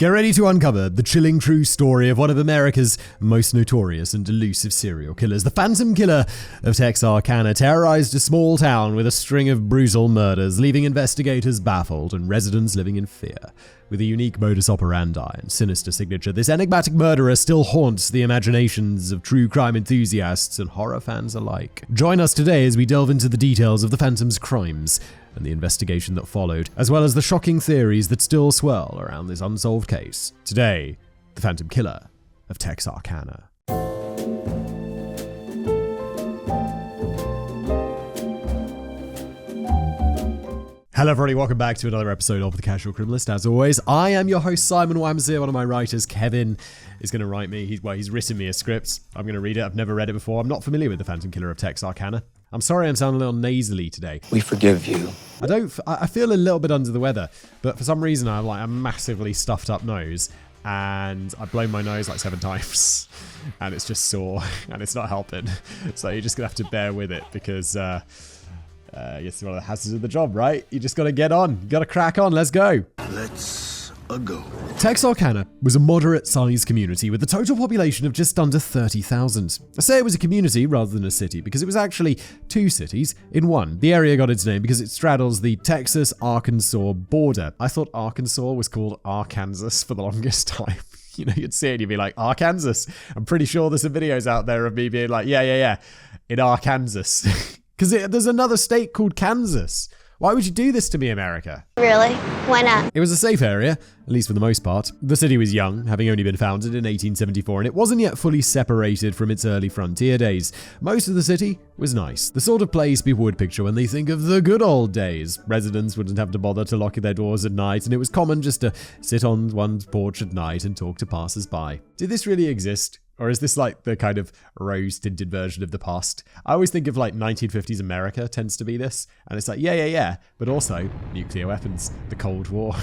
Get ready to uncover the chilling true story of one of America's most notorious and elusive serial killers. The Phantom Killer of Texarkana terrorized a small town with a string of brutal murders, leaving investigators baffled and residents living in fear. With a unique modus operandi and sinister signature, this enigmatic murderer still haunts the imaginations of true crime enthusiasts and horror fans alike. Join us today as we delve into the details of the Phantom's crimes and the investigation that followed, as well as the shocking theories that still swirl around this unsolved case. Today, the Phantom Killer of Texarkana. Hello everybody, welcome back to another episode of The Casual Criminalist. As always, I am your host Simon Wamsey. One of my writers, Kevin, is going to write me. He's written me a script. I'm going to read it. I've never read it before. I'm not familiar with The Phantom Killer of Texarkana. I'm sorry I'm sounding a little nasally today. We forgive you. I feel a little bit under the weather, but for some reason I have like a massively stuffed up nose, and I've blown my nose like 7 times, and it's just sore, and it's not helping. So you're just going to have to bear with it because it's one of the hazards of the job, right? You just got to get on. You got to crack on. Let's go. Let's go. Texarkana was a moderate-sized community with a total population of just under 30,000. I say it was a community rather than a city because it was actually 2 cities in one. The area got its name because it straddles the Texas-Arkansas border. I thought Arkansas was called Arkansas for the longest time. You know, you'd see it and you'd be like, Arkansas. I'm pretty sure there's some videos out there of me being like, yeah, in Arkansas. Because there's another state called Kansas. Why would you do this to me, America? Really? Why not? It was a safe area, at least for the most part. The city was young, having only been founded in 1874, and it wasn't yet fully separated from its early frontier days. Most of the city was nice. The sort of place people would picture when they think of the good old days. Residents wouldn't have to bother to lock their doors at night, and it was common just to sit on one's porch at night and talk to passers-by. Did this really exist? Or is this like the kind of rose-tinted version of the past? I always think of like 1950s America tends to be this. And it's like, yeah. But also nuclear weapons, the Cold War,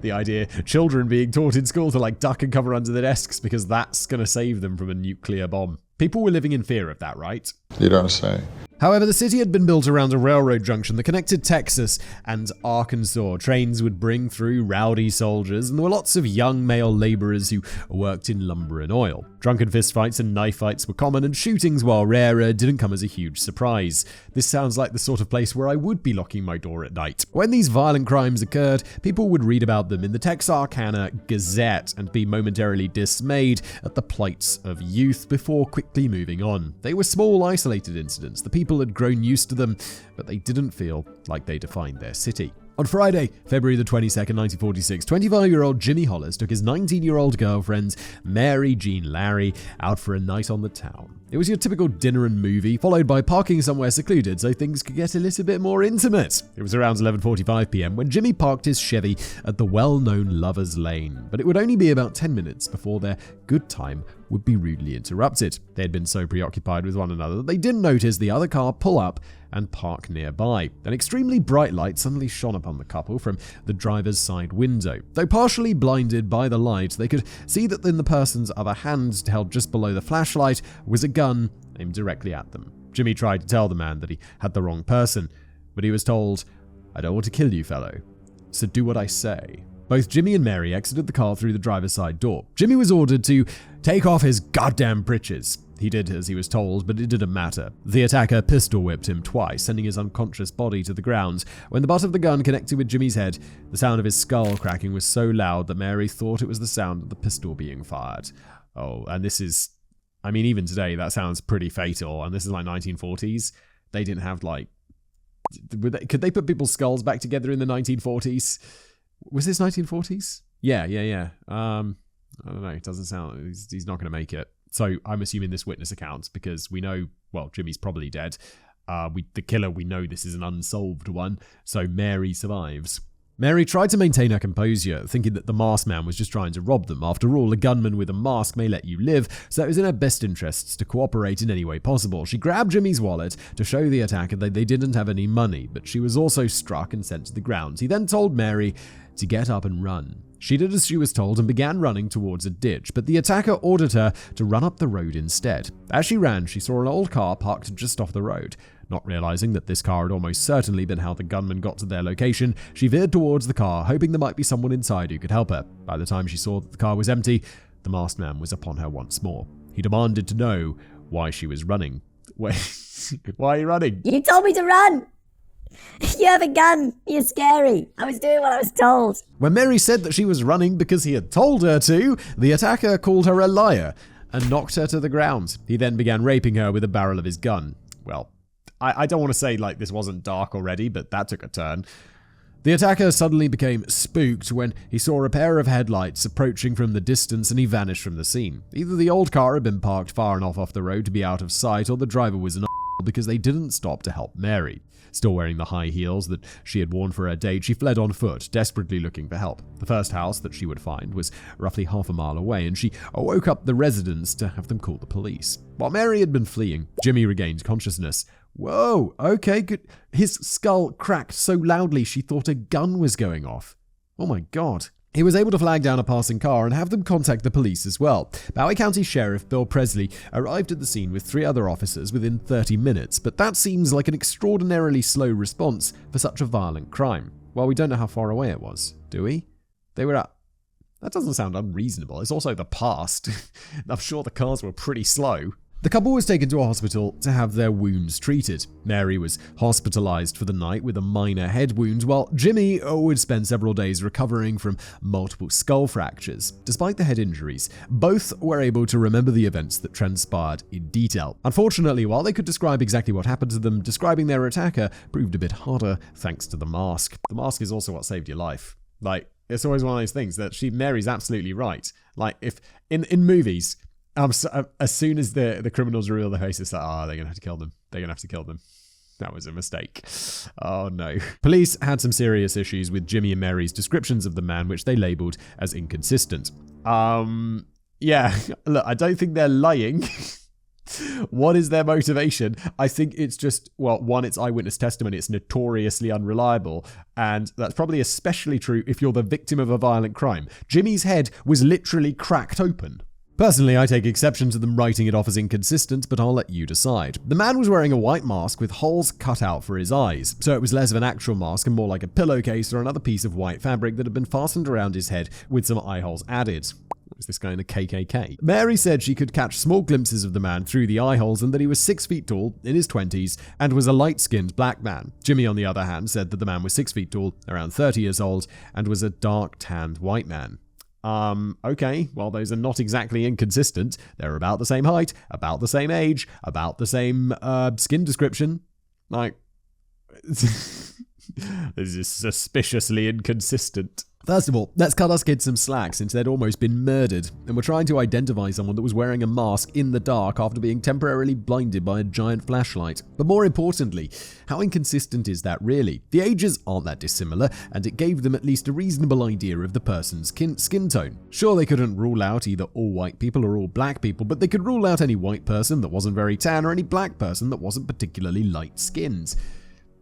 the idea children being taught in school to like duck and cover under the desks because that's going to save them from a nuclear bomb. People were living in fear of that, right? You don't say. However, the city had been built around a railroad junction that connected Texas and Arkansas. Trains would bring through rowdy soldiers, and there were lots of young male laborers who worked in lumber and oil. Drunken fistfights and knife fights were common, and shootings, while rarer, didn't come as a huge surprise. This sounds like the sort of place where I would be locking my door at night. When these violent crimes occurred, people would read about them in the Texarkana Gazette and be momentarily dismayed at the plights of youth before quickly moving on. They were small, isolated incidents. The people had grown used to them, but they didn't feel like they defined their city. On Friday, February the 22nd, 1946, 25-year-old Jimmy Hollis took his 19-year-old girlfriend, Mary Jean Larry, out for a night on the town. It was your typical dinner and movie, followed by parking somewhere secluded so things could get a little bit more intimate. It was around 11:45 p.m. when Jimmy parked his Chevy at the well-known Lover's Lane, but it would only be about 10 minutes before their good time would be rudely interrupted. They had been so preoccupied with one another that they didn't notice the other car pull up and park nearby. An extremely bright light suddenly shone upon the couple from the driver's side window. Though partially blinded by the light, they could see that in the person's other hand, held just below the flashlight, was a gun aimed directly at them. Jimmy tried to tell the man that he had the wrong person, but he was told, "I don't want to kill you, fellow, so do what I say." Both Jimmy and Mary exited the car through the driver's side door. Jimmy was ordered to take off his goddamn breeches. He did as he was told, but it didn't matter. The attacker pistol whipped him twice, sending his unconscious body to the ground. When the butt of the gun connected with Jimmy's head, the sound of his skull cracking was so loud that Mary thought it was the sound of the pistol being fired. Oh, and this is, I mean, even today, that sounds pretty fatal. And this is like 1940s. They didn't have like, could they put people's skulls back together in the 1940s? Was this 1940s? Yeah. I don't know. It doesn't sound, he's not going to make it. So I'm assuming this witness account because we know, well, Jimmy's probably dead. The killer, we know this is an unsolved one. So Mary survives. Mary tried to maintain her composure, thinking that the masked man was just trying to rob them. After all, a gunman with a mask may let you live, so it was in her best interests to cooperate in any way possible. She grabbed Jimmy's wallet to show the attacker that they didn't have any money, but she was also struck and sent to the ground. He then told Mary to get up and run. She did as she was told and began running towards a ditch, but the attacker ordered her to run up the road instead. As she ran, she saw an old car parked just off the road. Not realizing that this car had almost certainly been how the gunman got to their location, she veered towards the car, hoping there might be someone inside who could help her. By the time she saw that the car was empty, the masked man was upon her once more. He demanded to know why she was running. Wait, why are you running? You told me to run! You have a gun! You're scary! I was doing what I was told! When Mary said that she was running because he had told her to, the attacker called her a liar and knocked her to the ground. He then began raping her with the barrel of his gun. Well, I don't want to say like this wasn't dark already, but that took a turn. The attacker suddenly became spooked when he saw a pair of headlights approaching from the distance and he vanished from the scene. Either the old car had been parked far enough off the road to be out of sight, or the driver was an because they didn't stop to help Mary. Still wearing the high heels that she had worn for her date, she fled on foot, desperately looking for help. The first house that she would find was roughly half a mile away, and she woke up the residents to have them call the police. While Mary had been fleeing, Jimmy regained consciousness. Whoa, okay, good. His skull cracked so loudly she thought a gun was going off. Oh my god. He was able to flag down a passing car and have them contact the police as well. Bowie County Sheriff Bill Presley arrived at the scene with 3 other officers within 30 minutes, but that seems like an extraordinarily slow response for such a violent crime. Well, we don't know how far away it was, do we? They were at... That doesn't sound unreasonable. It's also the past. I'm sure the cars were pretty slow. The couple was taken to a hospital to have their wounds treated. Mary was hospitalized for the night with a minor head wound, while Jimmy would spend several days recovering from multiple skull fractures. Despite the head injuries, both were able to remember the events that transpired in detail. Unfortunately, while they could describe exactly what happened to them, describing their attacker proved a bit harder thanks to the mask. The mask is also what saved your life. It's always one of those things that Mary's absolutely right. If in movies... as soon as the criminals reveal their faces, it's like, they're going to have to kill them. They're going to have to kill them. That was a mistake. Oh no. Police had some serious issues with Jimmy and Mary's descriptions of the man, which they labeled as inconsistent. Yeah, look, I don't think they're lying. What is their motivation? I think it's just, one, it's eyewitness testimony. It's notoriously unreliable. And that's probably especially true if you're the victim of a violent crime. Jimmy's head was literally cracked open. Personally, I take exception to them writing it off as inconsistent, but I'll let you decide. The man was wearing a white mask with holes cut out for his eyes, so it was less of an actual mask and more like a pillowcase or another piece of white fabric that had been fastened around his head with some eye holes added. Was this guy in a KKK? Mary said she could catch small glimpses of the man through the eye holes and that he was 6 feet tall, in his 20s, and was a light-skinned black man. Jimmy, on the other hand, said that the man was 6 feet tall, around 30 years old, and was a dark-tanned white man. Okay, well, those are not exactly inconsistent. They're about the same height, about the same age, about the same, skin description. This is suspiciously inconsistent. First of all, let's cut us kids some slack since they'd almost been murdered, and we're trying to identify someone that was wearing a mask in the dark after being temporarily blinded by a giant flashlight. But more importantly, how inconsistent is that really? The ages aren't that dissimilar, and it gave them at least a reasonable idea of the person's skin tone. Sure, they couldn't rule out either all white people or all black people, but they could rule out any white person that wasn't very tan or any black person that wasn't particularly light-skinned.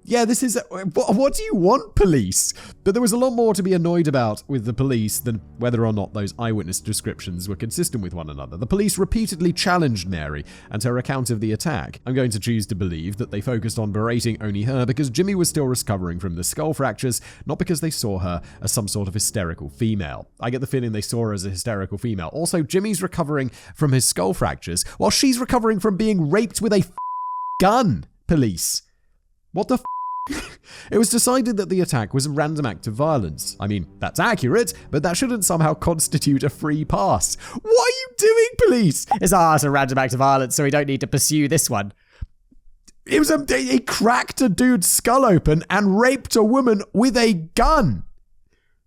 Yeah, this is... What do you want, police? But there was a lot more to be annoyed about with the police than whether or not those eyewitness descriptions were consistent with one another. The police repeatedly challenged Mary and her account of the attack. I'm going to choose to believe that they focused on berating only her because Jimmy was still recovering from the skull fractures, not because they saw her as some sort of hysterical female. I get the feeling they saw her as a hysterical female. Also, Jimmy's recovering from his skull fractures while she's recovering from being raped with a gun, police. What the It was decided that the attack was a random act of violence. I mean, that's accurate, but that shouldn't somehow constitute a free pass. What are you doing, police? It's a random act of violence, so we don't need to pursue this one. It was he cracked a dude's skull open and raped a woman with a gun.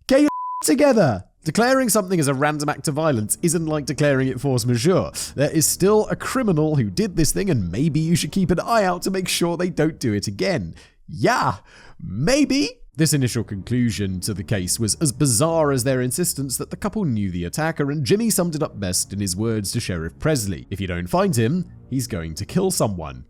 Get your together. Declaring something as a random act of violence isn't like declaring it force majeure. There is still a criminal who did this thing, and maybe you should keep an eye out to make sure they don't do it again. Yeah, maybe. This initial conclusion to the case was as bizarre as their insistence that the couple knew the attacker, and Jimmy summed it up best in his words to Sheriff Presley. If you don't find him, he's going to kill someone.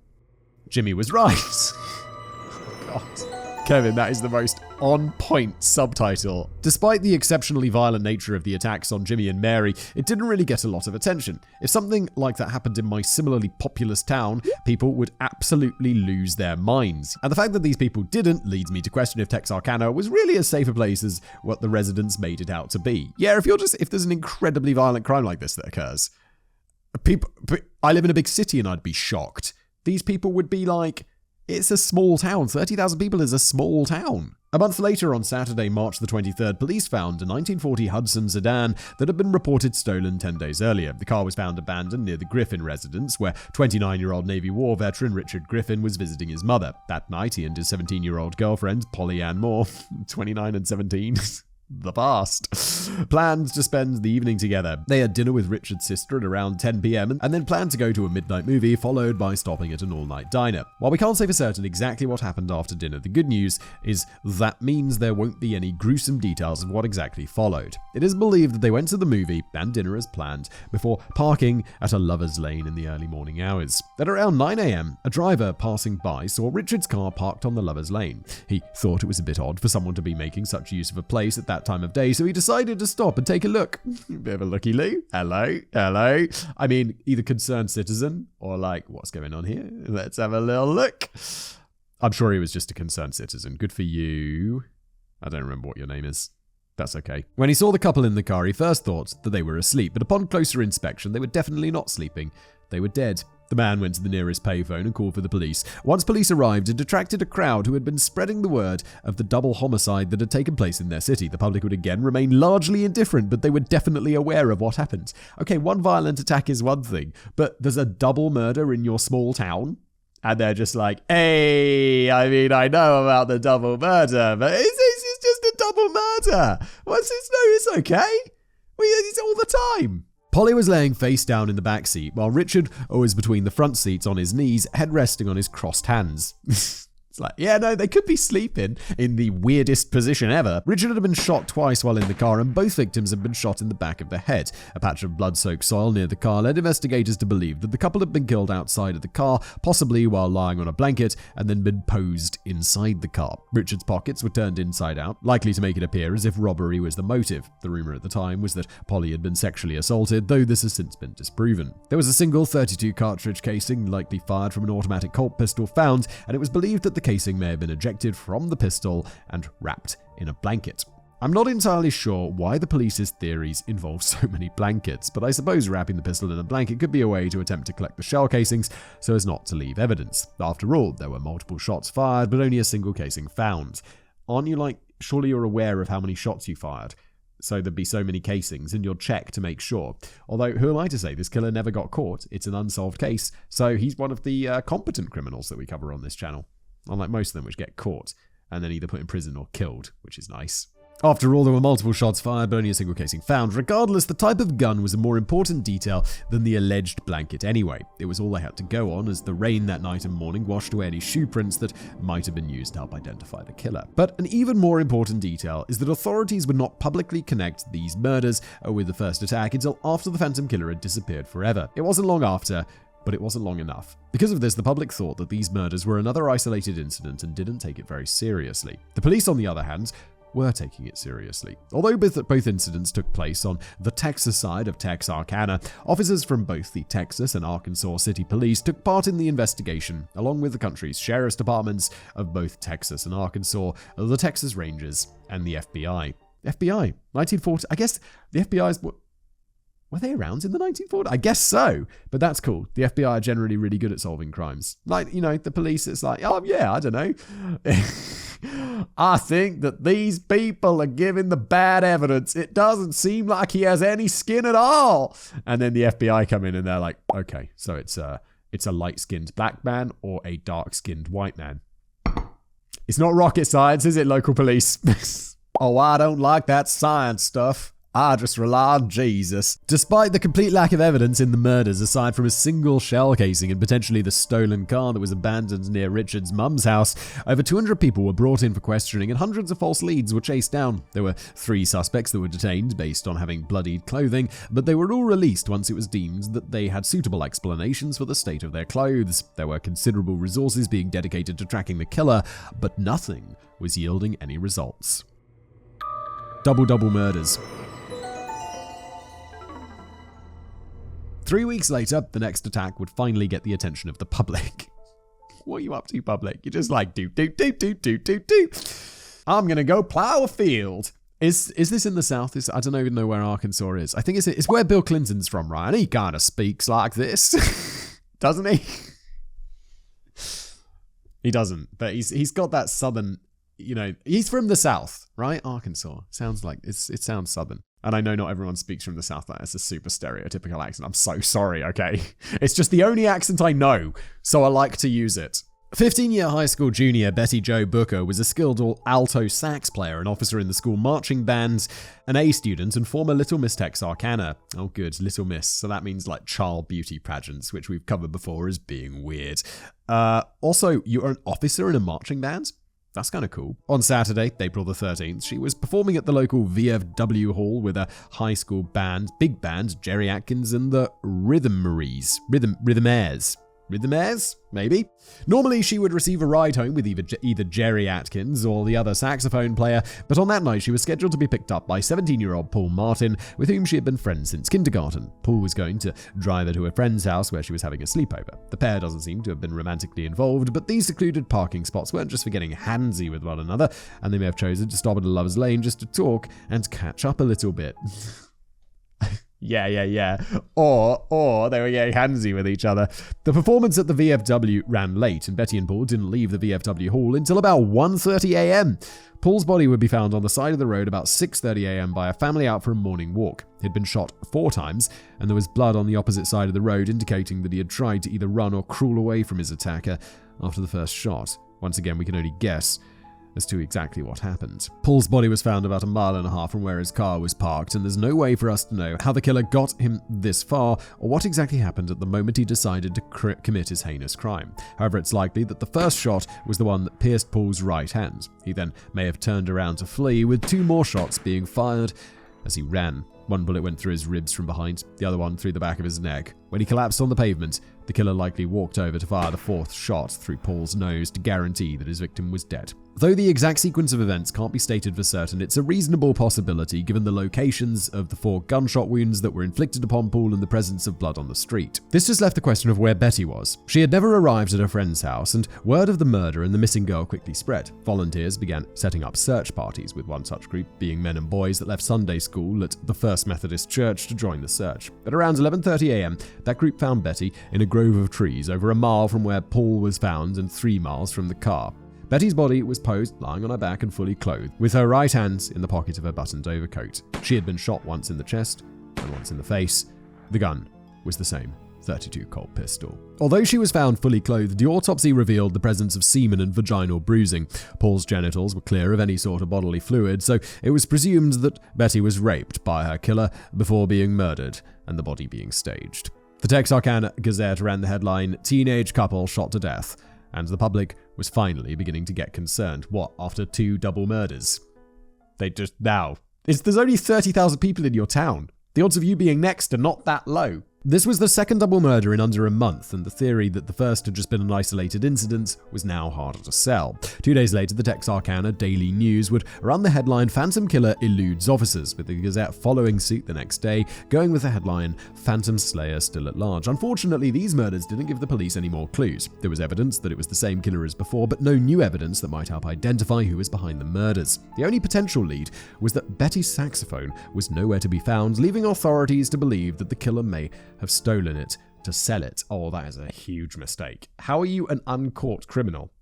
Jimmy was right. Oh, God. Kevin, that is the most on-point subtitle. Despite the exceptionally violent nature of the attacks on Jimmy and Mary, it didn't really get a lot of attention. If something like that happened in my similarly populous town, people would absolutely lose their minds. And the fact that these people didn't leads me to question if Texarkana was really as safe a place as what the residents made it out to be. Yeah, if there's an incredibly violent crime like this that occurs, I live in a big city and I'd be shocked. These people would be like, it's a small town. 30,000 people is a small town. A month later, on Saturday, March the 23rd, police found a 1940 Hudson sedan that had been reported stolen 10 days earlier. The car was found abandoned near the Griffin residence, where 29-year-old Navy War veteran Richard Griffin was visiting his mother. That night, he and his 17-year-old girlfriend, Polly Ann Moore, 29 and 17... the past, planned to spend the evening together. They had dinner with Richard's sister at around 10 p.m. and then planned to go to a midnight movie, followed by stopping at an all-night diner. While we can't say for certain exactly what happened after dinner, the good news is that means there won't be any gruesome details of what exactly followed. It is believed that they went to the movie and dinner as planned before parking at a lover's lane in the early morning hours. At around 9 a.m., a driver passing by saw Richard's car parked on the lover's lane. He thought it was a bit odd for someone to be making such use of a place at that time of day, so he decided to stop and take a look. Bit of a looky-loo. Hello. I mean, either concerned citizen or like, what's going on here? Let's have a little look. I'm sure he was just a concerned citizen. Good for you. I don't remember what your name is. That's okay. When he saw the couple in the car, he first thought that they were asleep, but upon closer inspection, they were definitely not sleeping. They were dead. The man went to the nearest payphone and called for the police. Once police arrived, it attracted a crowd who had been spreading the word of the double homicide that had taken place in their city. The public would again remain largely indifferent, but they were definitely aware of what happened. Okay, one violent attack is one thing, but there's a double murder in your small town? And they're just like, hey, I mean, I know about the double murder, but it's just a double murder. It's okay. It's all the time. Polly was laying face down in the back seat, while Richard was between the front seats on his knees, head resting on his crossed hands. It's like, yeah, no, they could be sleeping in the weirdest position ever. Richard had been shot twice while in the car, and both victims had been shot in the back of the head. A patch of blood-soaked soil near the car led investigators to believe that the couple had been killed outside of the car, possibly while lying on a blanket, and then been posed inside the car. Richard's pockets were turned inside out, likely to make it appear as if robbery was the motive. The rumor at the time was that Polly had been sexually assaulted, though this has since been disproven. There was a single .32 cartridge casing, likely fired from an automatic Colt pistol, found, and it was believed that the casing may have been ejected from the pistol and wrapped in a blanket. I'm not entirely sure why the police's theories involve so many blankets, but I suppose wrapping the pistol in a blanket could be a way to attempt to collect the shell casings so as not to leave evidence. After all, there were multiple shots fired, but only a single casing found. Aren't you surely you're aware of how many shots you fired? So there'd be so many casings, and you'll check to make sure. Although, who am I to say? This killer never got caught. It's an unsolved case, so he's one of the competent criminals that we cover on this channel. Unlike most of them, which get caught and then either put in prison or killed, which is nice. After all, there were multiple shots fired, but only a single casing found. Regardless, the type of gun was a more important detail than the alleged blanket anyway. It was all they had to go on, as the rain that night and morning washed away any shoe prints that might have been used to help identify the killer. But an even more important detail is that authorities would not publicly connect these murders with the first attack until after the Phantom Killer had disappeared forever. It wasn't long after, but it wasn't long enough. Because of this, the public thought that these murders were another isolated incident and didn't take it very seriously. The police, on the other hand, were taking it seriously. Although both incidents took place on the Texas side of Texarkana, officers from both the Texas and Arkansas City Police took part in the investigation, along with the country's sheriff's departments of both Texas and Arkansas, the Texas Rangers, and the FBI. FBI, 1940. I guess the FBI's... Were they around in the 1940s? I guess so, but that's cool. The FBI are generally really good at solving crimes. The police, it's like, oh yeah, I don't know. I think that these people are giving the bad evidence. It doesn't seem like he has any skin at all. And then the FBI come in and they're like, okay, so it's a light-skinned black man or a dark-skinned white man. It's not rocket science, is it, local police? Oh, I don't like that science stuff. I just rely on Jesus. Despite the complete lack of evidence in the murders, aside from a single shell casing and potentially the stolen car that was abandoned near Richard's mum's house, over 200 people were brought in for questioning and hundreds of false leads were chased down. There were 3 suspects that were detained based on having bloodied clothing, but they were all released once it was deemed that they had suitable explanations for the state of their clothes. There were considerable resources being dedicated to tracking the killer, but nothing was yielding any results. Double murders. 3 weeks later, the next attack would finally get the attention of the public. What are you up to, public? You're just like, do. I'm gonna go plow a field. Is this in the South? I don't even know where Arkansas is. I think it's where Bill Clinton's from, right? And he kind of speaks like this, doesn't he? He doesn't, but he's got that southern, he's from the South, right? Arkansas. Sounds like it sounds southern. And I know not everyone speaks from the South. That's a super stereotypical accent. I'm so sorry, okay? It's just the only accent I know, so I like to use it. 15-year high school junior Betty Jo Booker was a skilled alto sax player, an officer in the school marching bands, an A student, and former Little Miss Texarkana. Oh good, Little Miss. So that means like child beauty pageants, which we've covered before as being weird. Also, you're an officer in a marching band? That's kind of cool. On Saturday, April the 13th, she was performing at the local VFW hall with a high school band, big band, Jerry Atkins and the Rhythmaires, maybe? Normally, she would receive a ride home with either Jerry Atkins or the other saxophone player, but on that night, she was scheduled to be picked up by 17-year-old Paul Martin, with whom she had been friends since kindergarten. Paul was going to drive her to a friend's house where she was having a sleepover. The pair doesn't seem to have been romantically involved, but these secluded parking spots weren't just for getting handsy with one another, and they may have chosen to stop at a lover's lane just to talk and catch up a little bit. Yeah. Or they were getting handsy with each other. The performance at the VFW ran late, and Betty and Paul didn't leave the VFW hall until about 1:30 a.m. Paul's body would be found on the side of the road about 6:30 a.m. by a family out for a morning walk. He'd been shot 4 times, and there was blood on the opposite side of the road, indicating that he had tried to either run or crawl away from his attacker after the first shot. Once again, we can only guess as to exactly what happened. Paul's body was found about 1.5 miles from where his car was parked, and there's no way for us to know how the killer got him this far or what exactly happened at the moment he decided to commit his heinous crime. However, it's likely that the first shot was the one that pierced Paul's right hand. He then may have turned around to flee, with 2 more shots being fired as he ran. One bullet went through his ribs from behind, the other one through the back of his neck. When he collapsed on the pavement, the killer likely walked over to fire the 4th shot through Paul's nose to guarantee that his victim was dead. Though the exact sequence of events can't be stated for certain, it's a reasonable possibility given the locations of the 4 gunshot wounds that were inflicted upon Paul and the presence of blood on the street. This just left the question of where Betty was. She had never arrived at her friend's house, and word of the murder and the missing girl quickly spread. Volunteers began setting up search parties, with one such group being men and boys that left Sunday school at the First Methodist Church to join the search. At around 11:30 a.m., that group found Betty in a grove of trees over 1 mile from where Paul was found and 3 miles from the car. Betty's body was posed lying on her back and fully clothed, with her right hand in the pocket of her buttoned overcoat. She had been shot once in the chest and once in the face. The gun was the same .32 Colt pistol. Although she was found fully clothed, the autopsy revealed the presence of semen and vaginal bruising. Paul's genitals were clear of any sort of bodily fluid, so it was presumed that Betty was raped by her killer before being murdered and the body being staged. The Texarkana Gazette ran the headline, "Teenage couple shot to death," and the public was finally beginning to get concerned. What, after 2 double murders? There's only 30,000 people in your town. The odds of you being next are not that low. This was the second double murder in under a month, and the theory that the first had just been an isolated incident was now harder to sell. 2 days later, the Texarkana Daily News would run the headline, "Phantom Killer Eludes Officers," with the Gazette following suit the next day, going with the headline, "Phantom Slayer Still at Large." Unfortunately, these murders didn't give the police any more clues. There was evidence that it was the same killer as before, but no new evidence that might help identify who was behind the murders. The only potential lead was that Betty's saxophone was nowhere to be found, leaving authorities to believe that the killer may have stolen it to sell it. Oh, that is a huge mistake. How are you an uncaught criminal?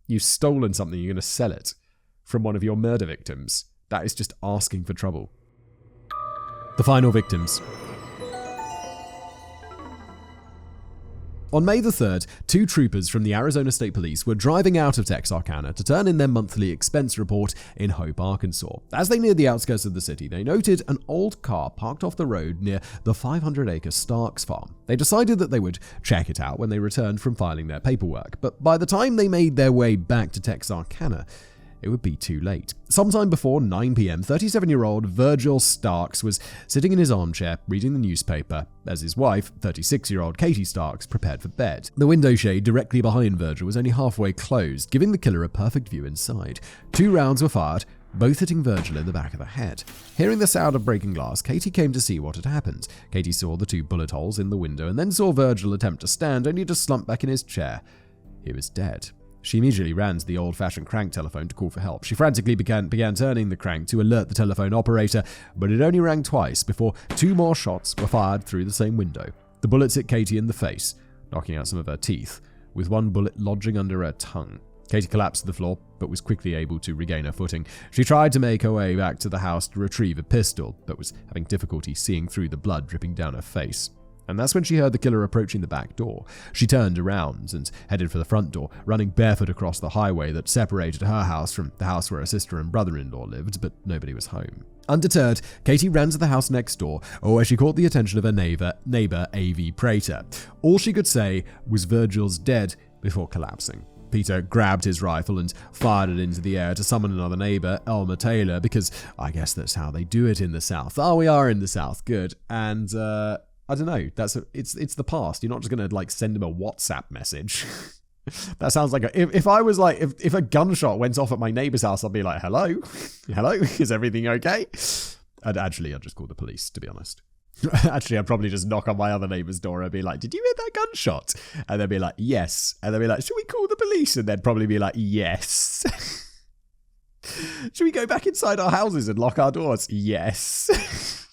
You've stolen something, you're going to sell it from one of your murder victims. That is just asking for trouble. The final victims. On May the 3rd, 2 troopers from the Arizona State Police were driving out of Texarkana to turn in their monthly expense report in Hope, Arkansas. As they neared the outskirts of the city, they noted an old car parked off the road near the 500-acre Starks farm. They decided that they would check it out when they returned from filing their paperwork, but by the time they made their way back to Texarkana, it would be too late. Sometime before 9 p.m., 37-year-old Virgil Starks was sitting in his armchair reading the newspaper as his wife, 36-year-old Katie Starks, prepared for bed. The window shade directly behind Virgil was only halfway closed, giving the killer a perfect view inside. 2 rounds were fired, both hitting Virgil in the back of the head. Hearing the sound of breaking glass, Katie came to see what had happened. Katie saw the 2 bullet holes in the window and then saw Virgil attempt to stand, only to slump back in his chair. He was dead. She immediately ran to the old-fashioned crank telephone to call for help. She frantically began turning the crank to alert the telephone operator, but it only rang twice before 2 more shots were fired through the same window. The bullets hit Katie in the face, knocking out some of her teeth, with 1 bullet lodging under her tongue. Katie collapsed to the floor, but was quickly able to regain her footing. She tried to make her way back to the house to retrieve a pistol, but was having difficulty seeing through the blood dripping down her face. And that's when she heard the killer approaching the back door. She turned around and headed for the front door, running barefoot across the highway that separated her house from the house where her sister and brother-in-law lived, but nobody was home. Undeterred, Katie ran to the house next door, where she caught the attention of her neighbor A.V. Prater. All she could say was Virgil's dead before collapsing. Peter grabbed his rifle and fired it into the air to summon another neighbor, Elmer Taylor, because I guess that's how they do it in the South. Oh, we are in the South, good. And, I don't know. It's the past. You're not just gonna send him a WhatsApp message. That sounds like if I was if a gunshot went off at my neighbor's house, I'd be like, hello, is everything okay? I'd just call the police, to be honest. Actually, I'd probably just knock on my other neighbor's door and be like, did you hear that gunshot? And they'd be like, yes. And they'd be like, should we call the police? And they'd probably be like, yes. Should we go back inside our houses and lock our doors? Yes.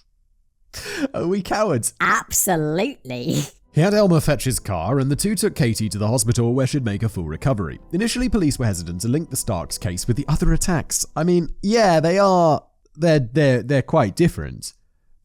Are we cowards? Absolutely. He had Elmer fetch his car, and the 2 took Katie to the hospital where she'd make a full recovery. Initially, police were hesitant to link the Starks case with the other attacks. I mean, yeah, they are. They're quite different.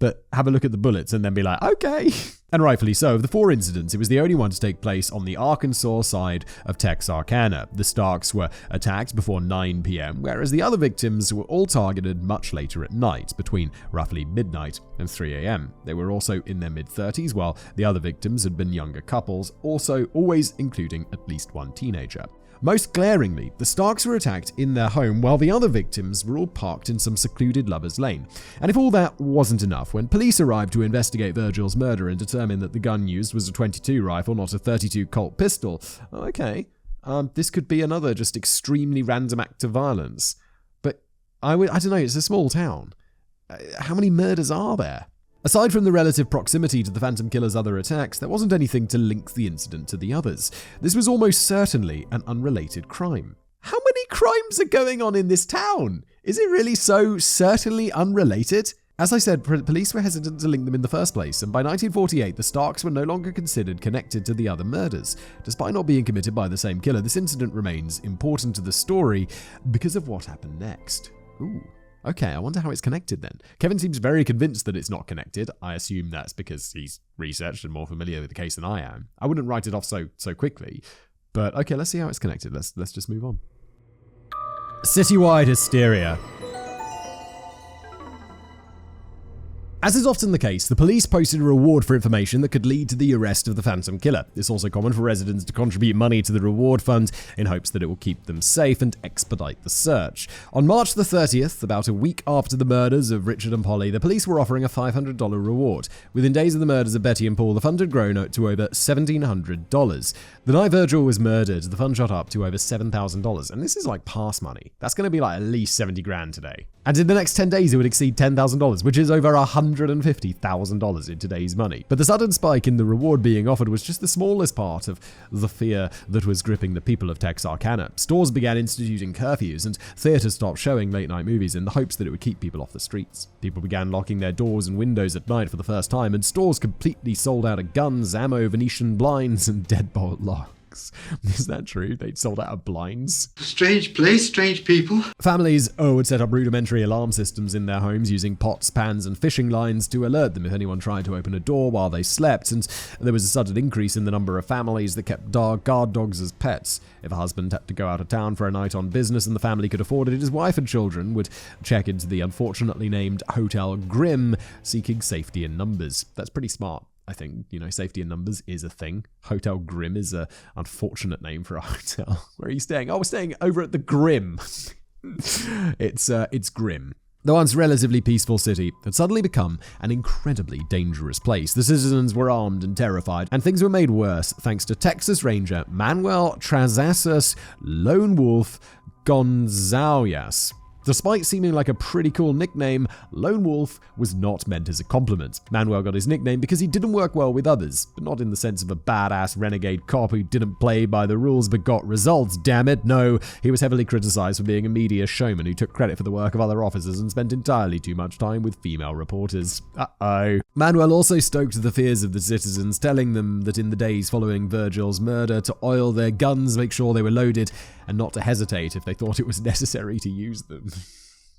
But have a look at the bullets and then be like, okay. And rightfully so. Of the 4 incidents, it was the only one to take place on the Arkansas side of Texarkana. The Starks were attacked before 9 p.m., whereas the other victims were all targeted much later at night, between roughly midnight and 3 a.m. They were also in their mid-30s, while the other victims had been younger couples, also always including at least 1 teenager. Most glaringly, the Starks were attacked in their home while the other victims were all parked in some secluded lovers' lane. And if all that wasn't enough, when police arrived to investigate Virgil's murder and determined that the gun used was a .22 rifle, not a .32 Colt pistol, this could be another just extremely random act of violence. But I don't know, it's a small town. How many murders are there? Aside from the relative proximity to the Phantom Killer's other attacks, there wasn't anything to link the incident to the others. This was almost certainly an unrelated crime. How many crimes are going on in this town? Is it really so certainly unrelated? As I said, police were hesitant to link them in the first place, and by 1948, the Starks were no longer considered connected to the other murders. Despite not being committed by the same killer, this incident remains important to the story because of what happened next. Ooh. Okay, I wonder how it's connected then. Kevin seems very convinced that it's not connected. I assume that's because he's researched and more familiar with the case than I am. I wouldn't write it off so quickly. But okay, let's see how it's connected. Let's just move on. Citywide Hysteria. As is often the case, the police posted a reward for information that could lead to the arrest of the Phantom Killer. It's also common for residents to contribute money to the reward fund in hopes that it will keep them safe and expedite the search. On March the 30th, about a week after the murders of Richard and Polly, the police were offering a $500 reward. Within days of the murders of Betty and Paul, the fund had grown to over $1,700. The night Virgil was murdered, the fund shot up to over $7,000. And this is like past money. That's going to be like at least 70 grand today. And in the next 10 days, it would exceed $10,000, which is over $150,000 in today's money. But the sudden spike in the reward being offered was just the smallest part of the fear that was gripping the people of Texarkana. Stores began instituting curfews, and theaters stopped showing late-night movies in the hopes that it would keep people off the streets. People began locking their doors and windows at night for the first time, and stores completely sold out of guns, ammo, Venetian blinds, and deadbolt locks. Starks. Is that true? They'd sold out of blinds. Strange place, strange people. Families would set up rudimentary alarm systems in their homes using pots, pans, and fishing lines to alert them if anyone tried to open a door while they slept, and there was a sudden increase in the number of families that kept guard dogs as pets. If a husband had to go out of town for a night on business and the family could afford it, his wife and children would check into the unfortunately named Hotel Grimm, seeking safety in numbers. That's pretty smart. I think, safety in numbers is a thing. Hotel Grimm is a unfortunate name for a hotel. Where are you staying? Oh, we're staying over at the Grimm. It's grim. The once relatively peaceful city had suddenly become an incredibly dangerous place. The citizens were armed and terrified, and things were made worse thanks to Texas Ranger Manuel Trazasas Lone Wolf Gonzalez. Despite seeming like a pretty cool nickname, Lone Wolf was not meant as a compliment. Manuel got his nickname because he didn't work well with others, but not in the sense of a badass renegade cop who didn't play by the rules but got results, damn it. No, he was heavily criticized for being a media showman who took credit for the work of other officers and spent entirely too much time with female reporters. Uh-oh. Manuel also stoked the fears of the citizens, telling them that in the days following Virgil's murder to oil their guns, make sure they were loaded, and not to hesitate if they thought it was necessary to use them.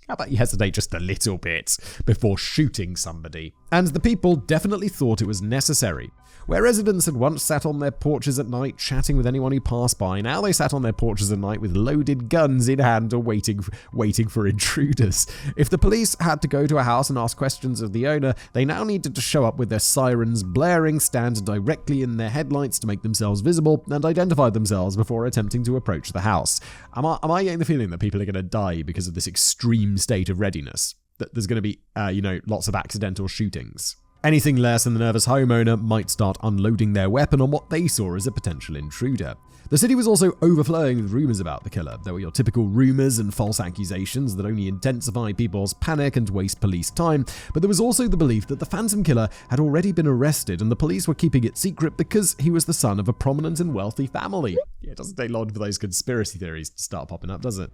How about you hesitate just a little bit before shooting somebody? And the people definitely thought it was necessary. Where residents had once sat on their porches at night chatting with anyone who passed by, now they sat on their porches at night with loaded guns in hand or waiting for intruders. If the police had to go to a house and ask questions of the owner, they now needed to show up with their sirens blaring, stand directly in their headlights to make themselves visible, and identify themselves before attempting to approach the house. Am I getting the feeling that people are going to die because of this extreme state of readiness? That there's going to be, lots of accidental shootings? Anything less than the nervous homeowner might start unloading their weapon on what they saw as a potential intruder. The city was also overflowing with rumors about the killer. There were your typical rumors and false accusations that only intensify people's panic and waste police time, but there was also the belief that the Phantom Killer had already been arrested and the police were keeping it secret because he was the son of a prominent and wealthy family. Yeah, it doesn't take long for those conspiracy theories to start popping up, does it?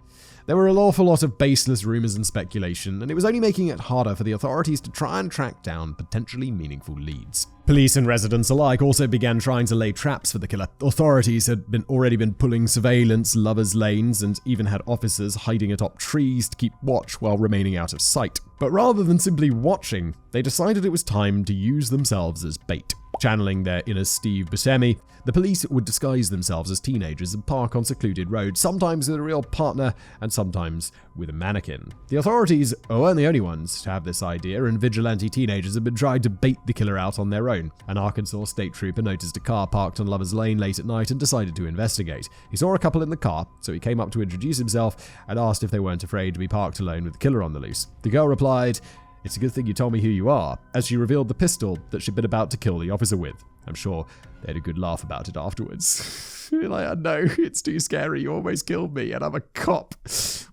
There were an awful lot of baseless rumors and speculation, and it was only making it harder for the authorities to try and track down potentially meaningful leads. Police and residents alike also began trying to lay traps for the killer. Authorities had already been pulling surveillance, lovers' lanes, and even had officers hiding atop trees to keep watch while remaining out of sight. But rather than simply watching, they decided it was time to use themselves as bait. Channeling their inner Steve Buscemi, the police would disguise themselves as teenagers and park on secluded roads, sometimes with a real partner and sometimes with a mannequin. The authorities weren't the only ones to have this idea, and vigilante teenagers had been trying to bait the killer out on their own. An Arkansas state trooper noticed a car parked on Lover's Lane late at night and decided to investigate. He saw a couple in the car, so he came up to introduce himself and asked if they weren't afraid to be parked alone with the killer on the loose. The girl replied, "It's a good thing you told me who you are," as she revealed the pistol that she'd been about to kill the officer with. I'm sure they had a good laugh about it afterwards. Like, no, it's too scary. You almost killed me, and I'm a cop.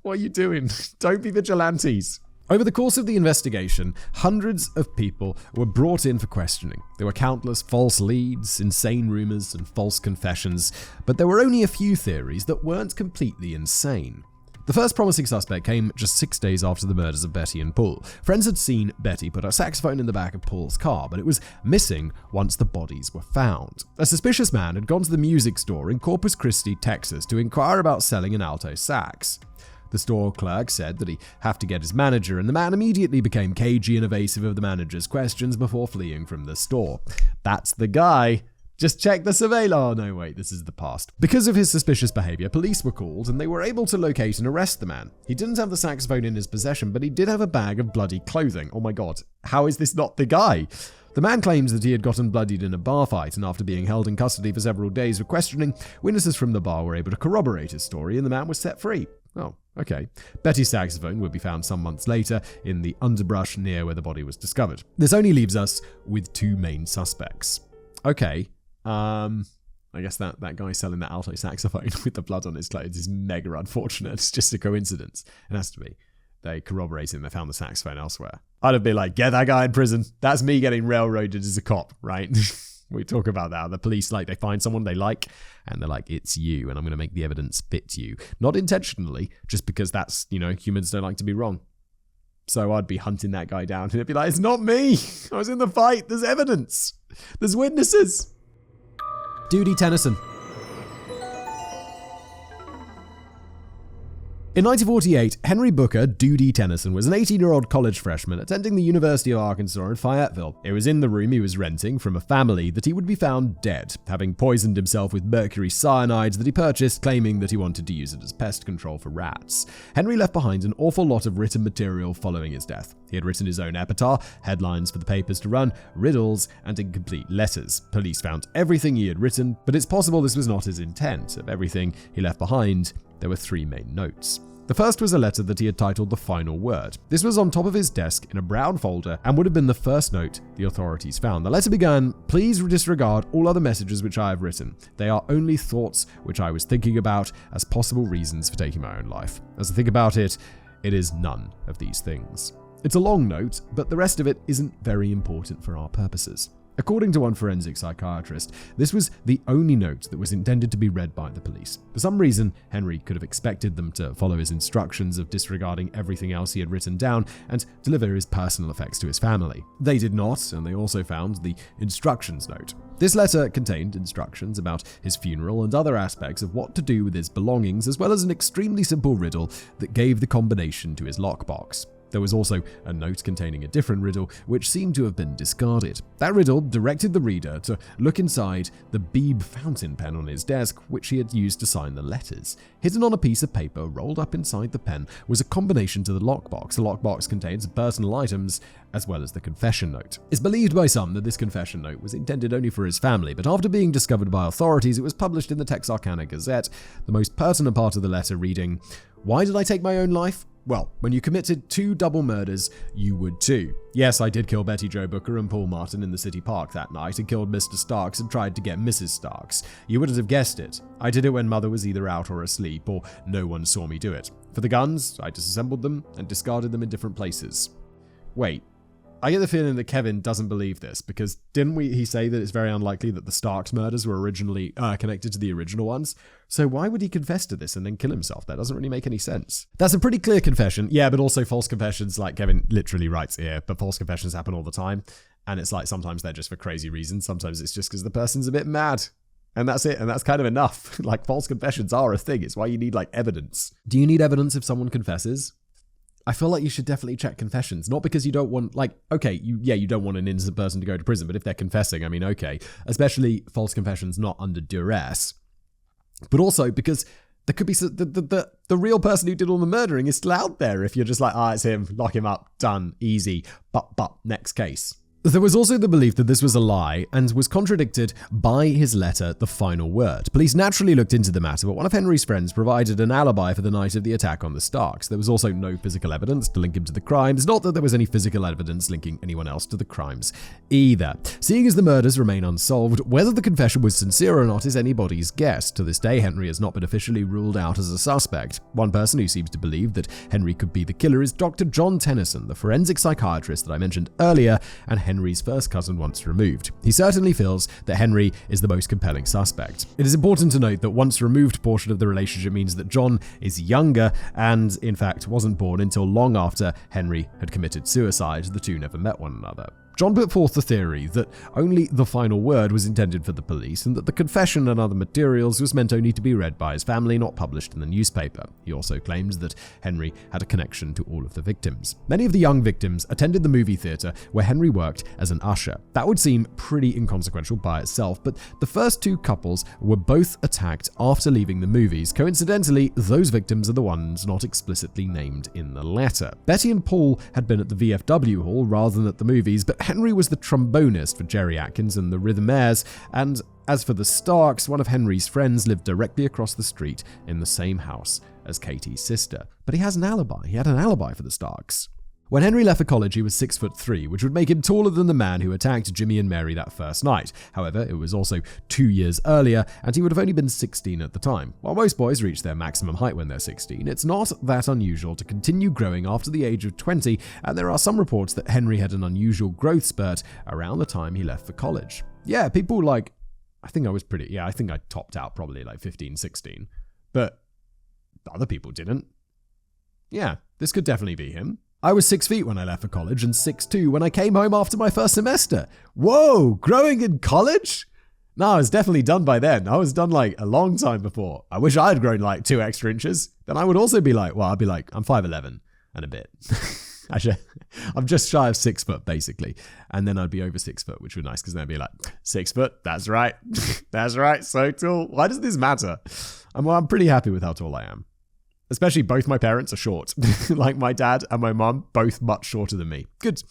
What are you doing? Don't be vigilantes. Over the course of the investigation, hundreds of people were brought in for questioning. There were countless false leads, insane rumors, and false confessions, but there were only a few theories that weren't completely insane. The first promising suspect came just 6 days after the murders of Betty and Paul. Friends had seen Betty put her saxophone in the back of Paul's car, but it was missing once the bodies were found. A suspicious man had gone to the music store in Corpus Christi, Texas, to inquire about selling an alto sax. The store clerk said that he'd have to get his manager, and the man immediately became cagey and evasive of the manager's questions before fleeing from the store. That's the guy. Just check the surveillance. Oh, no, wait, this is the past. Because of his suspicious behavior, police were called and they were able to locate and arrest the man. He didn't have the saxophone in his possession, but he did have a bag of bloody clothing. Oh my God, how is this not the guy? The man claims that he had gotten bloodied in a bar fight, and after being held in custody for several days for questioning, witnesses from the bar were able to corroborate his story and the man was set free. Oh, okay. Betty's saxophone would be found some months later in the underbrush near where the body was discovered. This only leaves us with two main suspects. Okay. I guess that guy selling that alto saxophone with the blood on his clothes is mega unfortunate. It's just a coincidence. It has to be. They corroborated and they found the saxophone elsewhere. I'd have been like, get that guy in prison. That's me getting railroaded as a cop, right? We talk about that. The police, they find someone they like and they're like, it's you, and I'm going to make the evidence fit you. Not intentionally, just because that's, humans don't like to be wrong. So I'd be hunting that guy down and it'd be like, it's not me. I was in the fight. There's evidence. There's witnesses. Duty Tennyson. In 1948, Henry Booker Doody Tennyson was an 18-year-old college freshman attending the University of Arkansas in Fayetteville. It was in the room he was renting from a family that he would be found dead, having poisoned himself with mercury cyanide that he purchased, claiming that he wanted to use it as pest control for rats. Henry left behind an awful lot of written material following his death. He had written his own epitaph, headlines for the papers to run, riddles, and incomplete letters. Police found everything he had written, but it's possible this was not his intent. Of everything he left behind, there were 3 main notes. The first was a letter that he had titled The Final Word. This was on top of his desk in a brown folder and would have been the first note the authorities found. The letter began, "Please disregard all other messages which I have written. They are only thoughts which I was thinking about as possible reasons for taking my own life. As I think about it, it is none of these things." It's a long note, but the rest of it isn't very important for our purposes. According to one forensic psychiatrist, this was the only note that was intended to be read by the police. For some reason, Henry could have expected them to follow his instructions of disregarding everything else he had written down and deliver his personal effects to his family. They did not, and they also found the instructions note. This letter contained instructions about his funeral and other aspects of what to do with his belongings, as well as an extremely simple riddle that gave the combination to his lockbox. There was also a note containing a different riddle, which seemed to have been discarded. That riddle directed the reader to look inside the Beebe fountain pen on his desk, which he had used to sign the letters. Hidden on a piece of paper rolled up inside the pen was a combination to the lockbox. The lockbox contains personal items, as well as the confession note. It's believed by some that this confession note was intended only for his family, but after being discovered by authorities, it was published in the Texarkana Gazette, the most pertinent part of the letter reading, "Why did I take my own life? Well, when you committed 2 double murders, you would too. Yes, I did kill Betty Jo Booker and Paul Martin in the city park that night and killed Mr. Starks and tried to get Mrs. Starks. You wouldn't have guessed it. I did it when Mother was either out or asleep, or no one saw me do it. For the guns, I disassembled them and discarded them in different places." Wait, I get the feeling that Kevin doesn't believe this, because didn't he say that it's very unlikely that the Starks murders were originally connected to the original ones? So why would he confess to this and then kill himself? That doesn't really make any sense. That's a pretty clear confession. Yeah, but also false confessions, like Kevin literally writes here, but false confessions happen all the time. And it's like sometimes they're just for crazy reasons. Sometimes it's just because the person's a bit mad. And that's it. And that's kind of enough. Like, false confessions are a thing. It's why you need like evidence. Do you need evidence if someone confesses? I feel like you should definitely check confessions. Not because you don't want, you don't want an innocent person to go to prison, but if they're confessing, I mean, okay. Especially false confessions not under duress. But also because there could be the real person who did all the murdering is still out there if you're just like, it's him, lock him up, done, easy, but, next case. There was also the belief that this was a lie and was contradicted by his letter, The Final Word. Police naturally looked into the matter, but one of Henry's friends provided an alibi for the night of the attack on the Starks. There was also no physical evidence to link him to the crimes, not that there was any physical evidence linking anyone else to the crimes either. Seeing as the murders remain unsolved, whether the confession was sincere or not is anybody's guess. To this day, Henry has not been officially ruled out as a suspect. One person who seems to believe that Henry could be the killer is Dr. John Tennyson, the forensic psychiatrist that I mentioned earlier, and Henry's first cousin once removed. He certainly feels that Henry is the most compelling suspect. It is important to note that once removed portion of the relationship means that John is younger and, in fact, wasn't born until long after Henry had committed suicide. The two never met one another. John put forth the theory that only the final word was intended for the police and that the confession and other materials was meant only to be read by his family, not published in the newspaper. He also claims that Henry had a connection to all of the victims. Many of the young victims attended the movie theater where Henry worked as an usher. That would seem pretty inconsequential by itself, but the first 2 couples were both attacked after leaving the movies. Coincidentally, those victims are the ones not explicitly named in the letter. Betty and Paul had been at the VFW hall rather than at the movies, but Henry was the trombonist for Jerry Atkins and the Rhythmaires, and as for the Starks, one of Henry's friends lived directly across the street in the same house as Katie's sister. But he has an alibi. He had an alibi for the Starks. When Henry left for college, he was 6'3", which would make him taller than the man who attacked Jimmy and Mary that first night. However, it was also 2 years earlier, and he would have only been 16 at the time. While most boys reach their maximum height when they're 16, it's not that unusual to continue growing after the age of 20, and there are some reports that Henry had an unusual growth spurt around the time he left for college. Yeah, people I think I topped out probably 15, 16, but other people didn't. Yeah, this could definitely be him. I was 6 feet when I left for college and 6'2" when I came home after my first semester. Whoa, growing in college? No, I was definitely done by then. I was done like a long time before. I wish I had grown like 2 extra inches. Then I would also be like, well, I'd be like, I'm 5'11" and a bit. Actually, I'm just shy of 6 foot, basically. And then I'd be over 6 foot, which would be nice because then I'd be like, 6 foot, that's right. That's right, so tall. Why does this matter? I'm pretty happy with how tall I am. Especially both my parents are short. Like my dad and my mum, both much shorter than me. Good.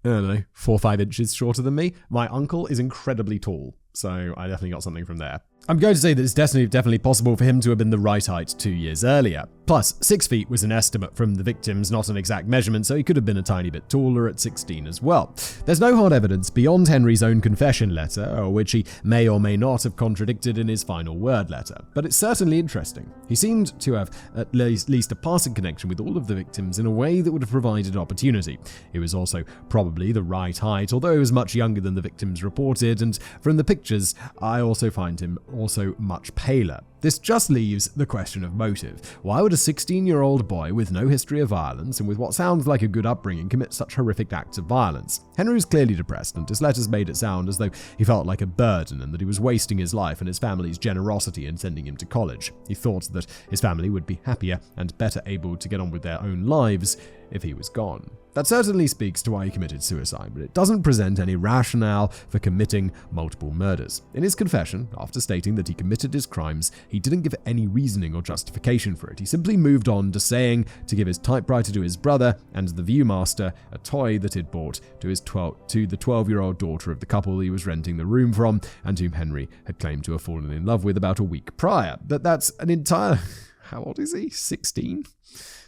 I don't know, 4 or 5 inches shorter than me. My uncle is incredibly tall, so I definitely got something from there. I'm going to say that it's definitely possible for him to have been the right height 2 years earlier. Plus, 6 feet was an estimate from the victims, not an exact measurement, so he could have been a tiny bit taller at 16 as well. There's no hard evidence beyond Henry's own confession letter, or which he may or may not have contradicted in his final word letter, but it's certainly interesting. He seemed to have at least a passing connection with all of the victims in a way that would have provided opportunity. He was also probably the right height, although he was much younger than the victims reported, and from the pictures, I also find him also much paler. This just leaves the question of motive. Why would a 16-year-old boy with no history of violence and with what sounds like a good upbringing commit such horrific acts of violence? Henry was clearly depressed, and his letters made it sound as though he felt like a burden and that he was wasting his life and his family's generosity in sending him to college. He thought that his family would be happier and better able to get on with their own lives if he was gone. That certainly speaks to why he committed suicide, but it doesn't present any rationale for committing multiple murders. In his confession, after stating that he committed his crimes, he didn't give any reasoning or justification for it. He simply moved on to saying to give his typewriter to his brother and the Viewmaster, a toy that he'd bought to the 12-year-old daughter of the couple he was renting the room from and whom Henry had claimed to have fallen in love with about a week prior. But that's an entire... How old is he? 16?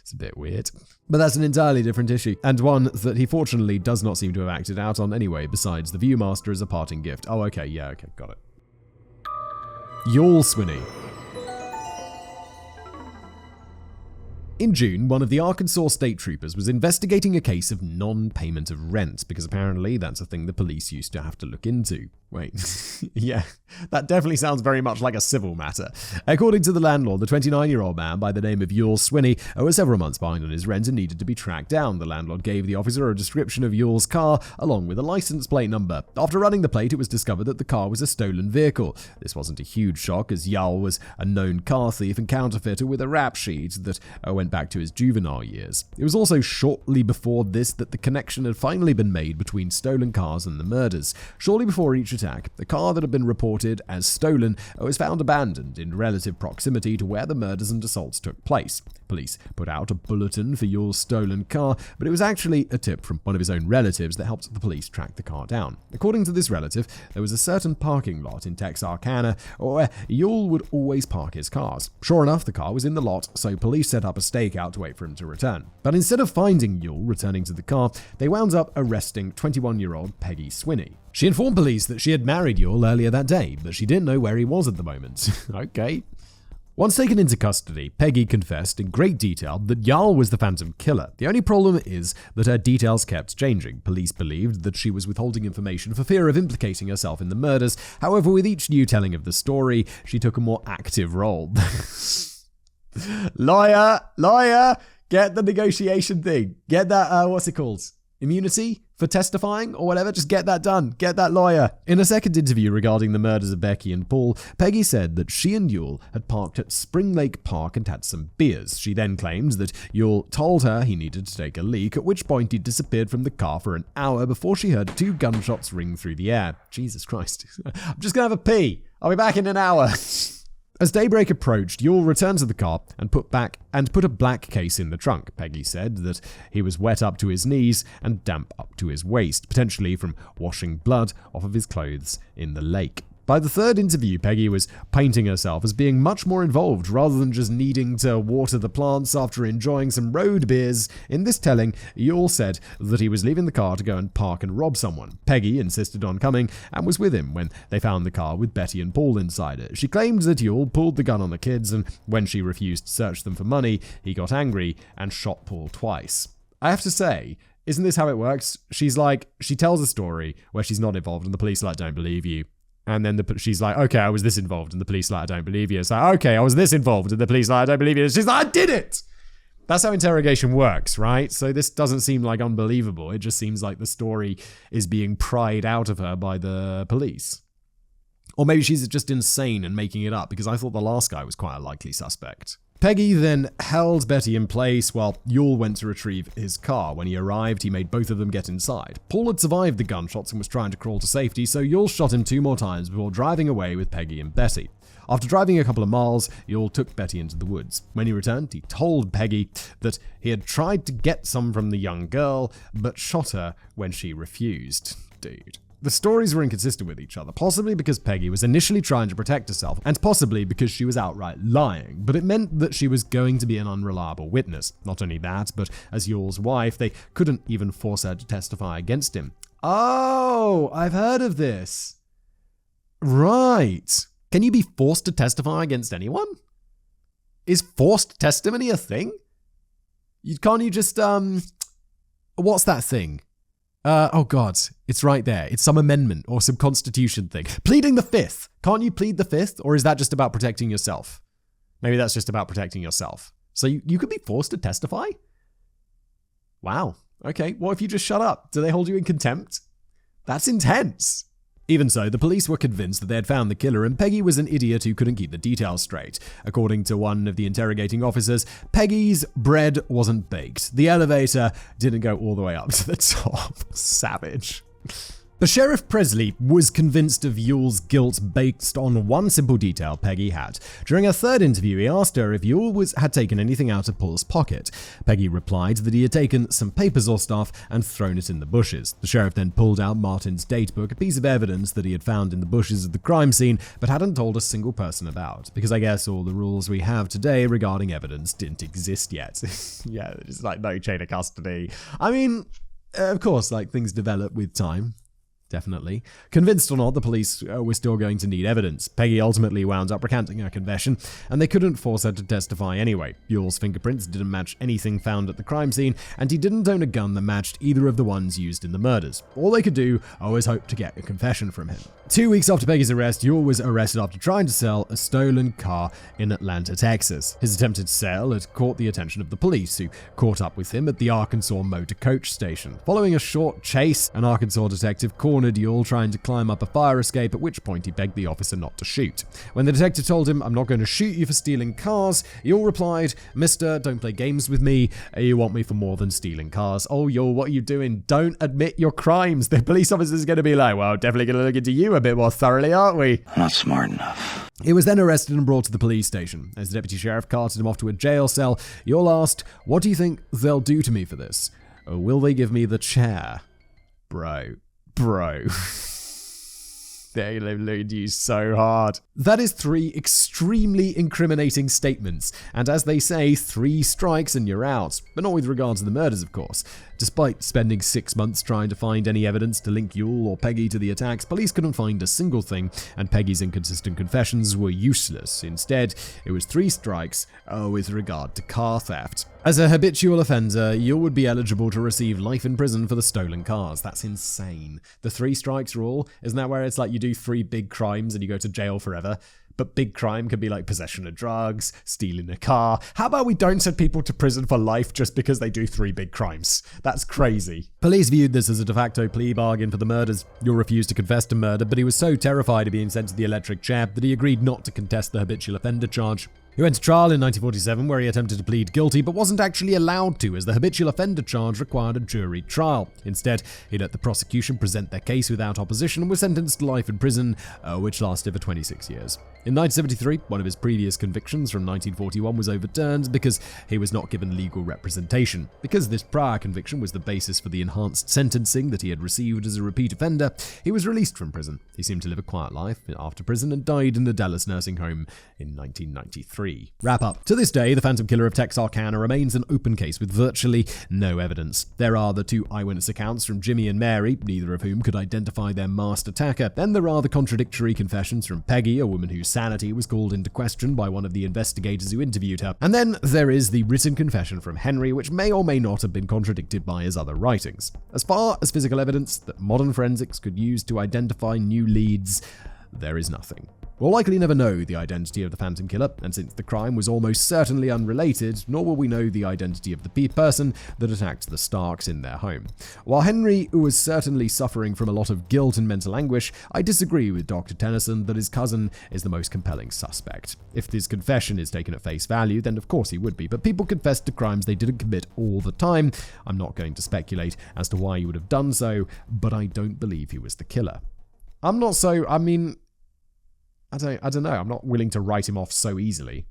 It's a bit weird. But that's an entirely different issue, and one that he fortunately does not seem to have acted out on anyway, besides the Viewmaster as a parting gift. Oh, okay, got it. Virgil Swinney. In June, one of the Arkansas state troopers was investigating a case of non-payment of rent, because apparently that's a thing the police used to have to look into. Wait, yeah, that definitely sounds very much like a civil matter. According to the landlord, the 29-year-old man by the name of Virgil Swinney was several months behind on his rent and needed to be tracked down. The landlord gave the officer a description of Virgil's car along with a license plate number. After running the plate, it was discovered that the car was a stolen vehicle. This wasn't a huge shock, as Virgil was a known car thief and counterfeiter with a rap sheet that went back to his juvenile years. It was also shortly before this that the connection had finally been made between stolen cars and the murders. Shortly before each attack, the car that had been reported as stolen was found abandoned in relative proximity to where the murders and assaults took place. Police put out a bulletin for Virgil's stolen car, but it was actually a tip from one of his own relatives that helped the police track the car down. According to this relative, there was a certain parking lot in Texarkana where Virgil would always park his cars. Sure enough, the car was in the lot, so police set up a stakeout to wait for him to return. But instead of finding Virgil returning to the car, they wound up arresting 21-year-old Peggy Swinney. She informed police that she had married Virgil earlier that day, but she didn't know where he was at the moment. Okay. Once taken into custody, Peggy confessed in great detail that Virgil was the Phantom Killer. The only problem is that her details kept changing. Police believed that she was withholding information for fear of implicating herself in the murders. However, with each new telling of the story, she took a more active role. Lawyer, get the negotiation thing. Get that, what's it called? Immunity for testifying or whatever? Just get that done. Get that lawyer. In a second interview regarding the murders of Becky and Paul, Peggy said that she and Virgil had parked at Spring Lake Park and had some beers. She then claimed that Virgil told her he needed to take a leak, at which point he disappeared from the car for an hour before she heard 2 gunshots ring through the air. Jesus Christ. I'm just gonna have a pee. I'll be back in an hour. As daybreak approached, Virgil returned to the car and put a black case in the trunk. Peggy said that he was wet up to his knees and damp up to his waist, potentially from washing blood off of his clothes in the lake. By the third interview, Peggy was painting herself as being much more involved rather than just needing to water the plants after enjoying some road beers. In this telling, Virgil said that he was leaving the car to go and park and rob someone. Peggy insisted on coming and was with him when they found the car with Betty and Paul inside it. She claimed that Virgil pulled the gun on the kids, and when she refused to search them for money, he got angry and shot Paul twice. I have to say, isn't this how it works? She tells a story where she's not involved and the police are like, don't believe you. And then she's like, okay, I was this involved. And the police like, I don't believe you. It's like, okay, I was this involved. And the police like, I don't believe you. And she's like, I did it. That's how interrogation works, right? So this doesn't seem like unbelievable. It just seems like the story is being pried out of her by the police. Or maybe she's just insane and making it up, because I thought the last guy was quite a likely suspect. Peggy then held Betty in place while Yule went to retrieve his car. When he arrived, he made both of them get inside. Paul had survived the gunshots and was trying to crawl to safety, so Yule shot him 2 more times before driving away with Peggy and Betty. After driving a couple of miles, Yule took Betty into the woods. When he returned, he told Peggy that he had tried to get some from the young girl, but shot her when she refused. Dude. The stories were inconsistent with each other, possibly because Peggy was initially trying to protect herself, and possibly because she was outright lying, but it meant that she was going to be an unreliable witness. Not only that, but as Yule's wife, they couldn't even force her to testify against him. Oh, I've heard of this. Right. Can you be forced to testify against anyone? Is forced testimony a thing? Can't you just, what's that thing? Oh God, it's right there. It's some amendment or some constitution thing. Pleading the fifth. Can't you plead the fifth? Or is that just about protecting yourself? Maybe that's just about protecting yourself. So you could be forced to testify? Wow. Okay, what if you just shut up? Do they hold you in contempt? That's intense. Even so, the police were convinced that they had found the killer, and Peggy was an idiot who couldn't keep the details straight. According to one of the interrogating officers, Peggy's bread wasn't baked. The elevator didn't go all the way up to the top. Savage. But Sheriff Presley was convinced of Yule's guilt based on one simple detail Peggy had. During a third interview, he asked her if Yule had taken anything out of Paul's pocket. Peggy replied that he had taken some papers or stuff and thrown it in the bushes. The sheriff then pulled out Martin's datebook, a piece of evidence that he had found in the bushes of the crime scene, but hadn't told a single person about. Because I guess all the rules we have today regarding evidence didn't exist yet. Yeah, it's like no chain of custody. I mean, of course, like things develop with time. Definitely. Convinced or not, the police were still going to need evidence. Peggy ultimately wound up recanting her confession, and they couldn't force her to testify anyway. Yule's fingerprints didn't match anything found at the crime scene, and he didn't own a gun that matched either of the ones used in the murders. All they could do was hope to get a confession from him. 2 weeks after Peggy's arrest, Yule was arrested after trying to sell a stolen car in Atlanta, Texas. His attempted sale had caught the attention of the police, who caught up with him at the Arkansas Motor Coach Station. Following a short chase, an Arkansas detective cornered Yule trying to climb up a fire escape, at which point he begged the officer not to shoot. When the detective told him, "I'm not going to shoot you for stealing cars," Yule replied, "Mister, don't play games with me. You want me for more than stealing cars." Oh, Yule, what are you doing? Don't admit your crimes. The police officer's going to be like, "Well, definitely going to look into you a bit more thoroughly, aren't we?" I'm not smart enough. He was then arrested and brought to the police station. As the deputy sheriff carted him off to a jail cell, Yule asked, "What do you think they'll do to me for this? Or will they give me the chair?" Bro. They've looked you so hard. That is 3 extremely incriminating statements, and as they say, 3 strikes and you're out. But not with regard to the murders, of course. Despite spending 6 months trying to find any evidence to link Yule or Peggy to the attacks, police couldn't find a single thing, and Peggy's inconsistent confessions were useless. Instead, it was 3 strikes with regard to car theft. As a habitual offender, Yule would be eligible to receive life in prison for the stolen cars. That's insane. The 3 strikes rule, isn't that where it's like you do 3 big crimes and you go to jail forever? But big crime could be like possession of drugs, stealing a car. How about we don't send people to prison for life just because they do 3 big crimes? That's crazy. Police viewed this as a de facto plea bargain for the murders. Yule refused to confess to murder, but he was so terrified of being sent to the electric chair that he agreed not to contest the habitual offender charge. He went to trial in 1947 where he attempted to plead guilty but wasn't actually allowed to, as the habitual offender charge required a jury trial. Instead, he let the prosecution present their case without opposition and was sentenced to life in prison, which lasted for 26 years. In 1973, one of his previous convictions from 1941 was overturned because he was not given legal representation. Because this prior conviction was the basis for the enhanced sentencing that he had received as a repeat offender, he was released from prison. He seemed to live a quiet life after prison and died in the Dallas nursing home in 1993. Wrap up. To this day, the Phantom Killer of Texarkana remains an open case with virtually no evidence. There are the 2 eyewitness accounts from Jimmy and Mary, neither of whom could identify their masked attacker. Then there are the contradictory confessions from Peggy, a woman whose sanity was called into question by one of the investigators who interviewed her. And then there is the written confession from Henry, which may or may not have been contradicted by his other writings. As far as physical evidence that modern forensics could use to identify new leads, there is nothing. We'll likely never know the identity of the Phantom Killer, and since the crime was almost certainly unrelated, nor will we know the identity of the person that attacked the Starks in their home. While Henry was certainly suffering from a lot of guilt and mental anguish, I disagree with Dr. Tennyson that his cousin is the most compelling suspect. If his confession is taken at face value, then of course he would be, but people confess to crimes they didn't commit all the time. I'm not going to speculate as to why he would have done so, but I don't believe he was the killer. I don't know. I'm not willing to write him off so easily.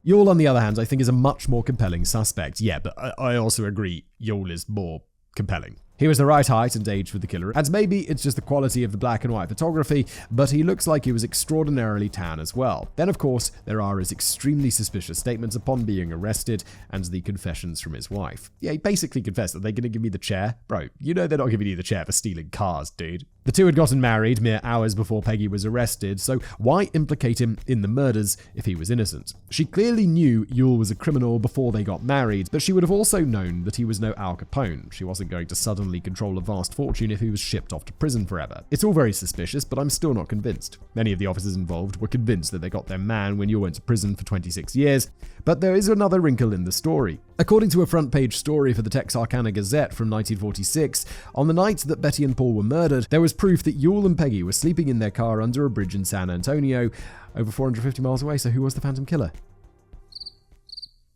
Yule, on the other hand, I think is a much more compelling suspect. Yeah, but I also agree Yule is more compelling. He was the right height and age for the killer, and maybe it's just the quality of the black and white photography, but he looks like he was extraordinarily tan as well. Then, of course, there are his extremely suspicious statements upon being arrested and the confessions from his wife. Yeah, he basically confessed that they're going to give me the chair. Bro, you know they're not giving you the chair for stealing cars, dude. The two had gotten married mere hours before Peggy was arrested, so why implicate him in the murders if he was innocent? She clearly knew Yule was a criminal before they got married, but she would have also known that he was no Al Capone. She wasn't going to suddenly control a vast fortune if he was shipped off to prison forever. It's all very suspicious, but I'm still not convinced. Many of the officers involved were convinced that they got their man when Yule went to prison for 26 years, but there is another wrinkle in the story. According to a front-page story for the Texarkana Gazette from 1946, on the night that Betty and Paul were murdered, there was proof that Yule and Peggy were sleeping in their car under a bridge in San Antonio, over 450 miles away. So who was the Phantom Killer?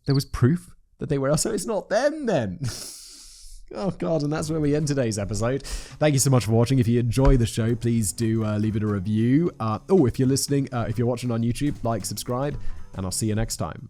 There was proof that they were... So it's not them then! Oh god, and that's where we end today's episode. Thank you so much for watching. If you enjoy the show, please do leave it a review. If you're listening, if you're watching on YouTube, like, subscribe, and I'll see you next time.